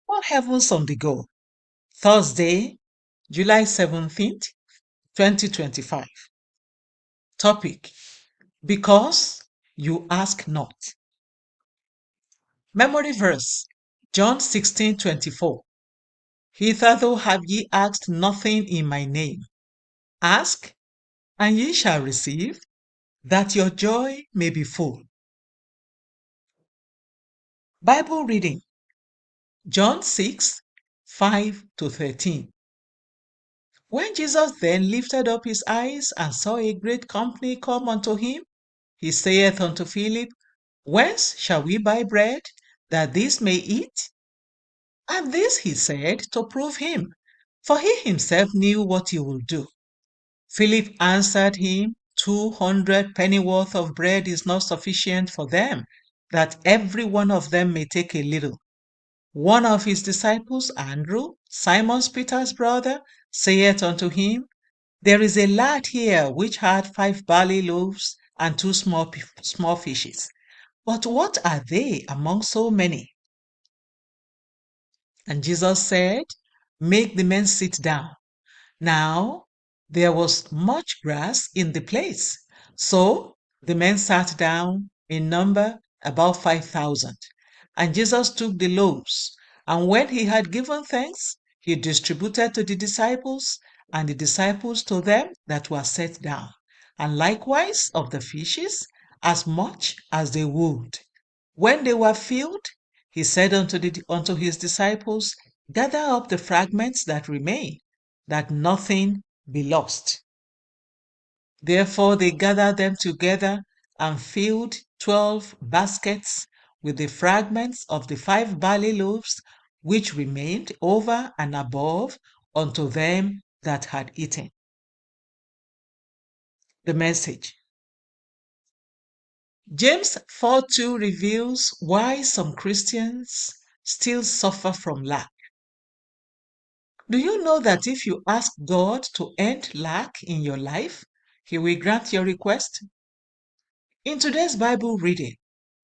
All Heavens on the Go, Thursday, July 17th, 2025. Topic: Because you ask not. Memory verse: John 16:24. Hitherto have ye asked nothing in my name. Ask, and ye shall receive, that your joy may be full. Bible reading: John 6:5-13. When Jesus then lifted up his eyes and saw a great company come unto him, he saith unto Philip, Whence shall we buy bread, that these may eat? And this he said to prove him, for he himself knew what he would do. Philip answered him, 200 pennyworth of bread is not sufficient for them, that every one of them may take a little. One of his disciples, Andrew, Simon Peter's brother, saith unto him, There is a lad here which had 5 barley loaves and 2 small fishes. But what are they among so many? And Jesus said, Make the men sit down. Now there was much grass in the place. So the men sat down, in number about 5,000. And Jesus took the loaves, and when he had given thanks, he distributed to the disciples, and the disciples to them that were set down, and likewise of the fishes, as much as they would. When they were filled, he said unto his disciples, Gather up the fragments that remain, that nothing be lost. Therefore they gathered them together and filled 12 baskets with the fragments of the 5 barley loaves, which remained over and above unto them that had eaten. The message. James 4:2 reveals why some Christians still suffer from lack. Do you know that if you ask God to end lack in your life, He will grant your request? In today's Bible reading,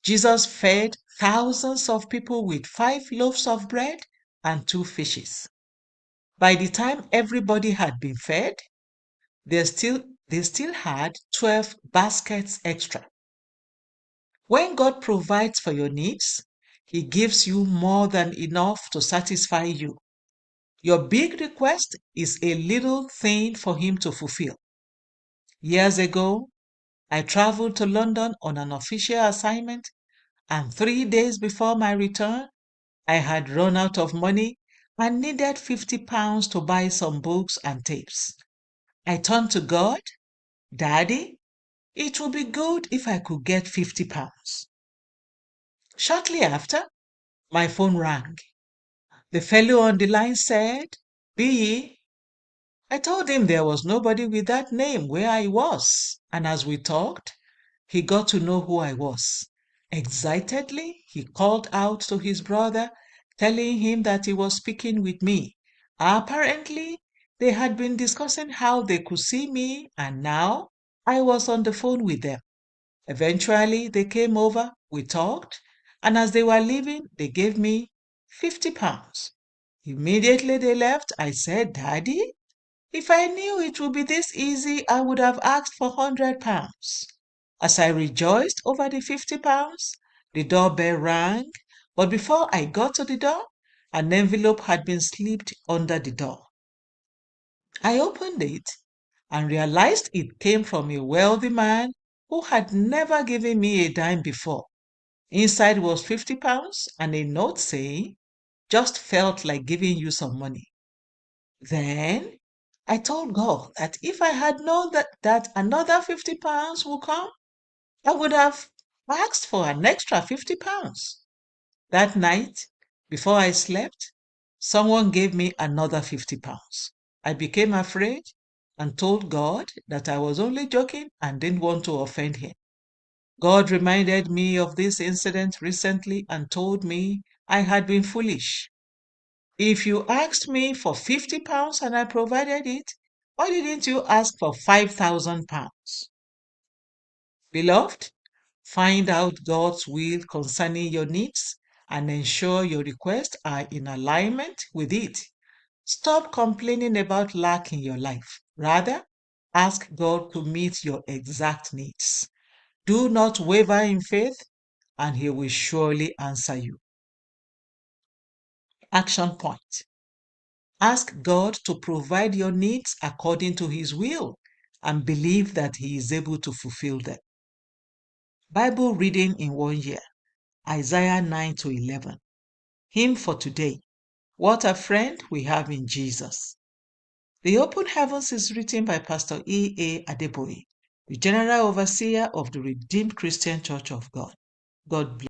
Jesus fed thousands of people with 5 loaves of bread and 2 fishes. By the time everybody had been fed, they still had 12 baskets extra. When God provides for your needs, He gives you more than enough to satisfy you. Your big request is a little thing for Him to fulfill. Years ago, I traveled to London on an official assignment, and 3 days before my return, I had run out of money and needed £50 to buy some books and tapes. I turned to God, Daddy, it would be good if I could get £50. Shortly after, my phone rang. The fellow on the line said, B. I told him there was nobody with that name where I was, and as we talked, he got to know who I was. Excitedly, he called out to his brother, telling him that he was speaking with me. Apparently, they had been discussing how they could see me, and now I was on the phone with them. Eventually, they came over, we talked, and as they were leaving, they gave me £50. Immediately they left, I said, Daddy, if I knew it would be this easy, I would have asked for £100. As I rejoiced over the £50, the doorbell rang, but before I got to the door, an envelope had been slipped under the door. I opened it and realized it came from a wealthy man who had never given me a dime before. Inside was £50 and a note saying, Just felt like giving you some money. Then I told God that if I had known that another £50 would come, I would have asked for an extra £50. That night, before I slept, someone gave me another £50. I became afraid and told God that I was only joking and didn't want to offend Him. God reminded me of this incident recently and told me I had been foolish. If you asked me for £50 and I provided it, why didn't you ask for £5,000? Beloved, find out God's will concerning your needs and ensure your requests are in alignment with it. Stop complaining about lack in your life. Rather, ask God to meet your exact needs. Do not waver in faith, and He will surely answer you. Action point. Ask God to provide your needs according to His will and believe that He is able to fulfill them. Bible reading in 1 year. Isaiah 9 to 11. Hymn for today. What a friend we have in Jesus. The Open Heavens is written by Pastor E.A. Adeboye, the General Overseer of the Redeemed Christian Church of God. God bless.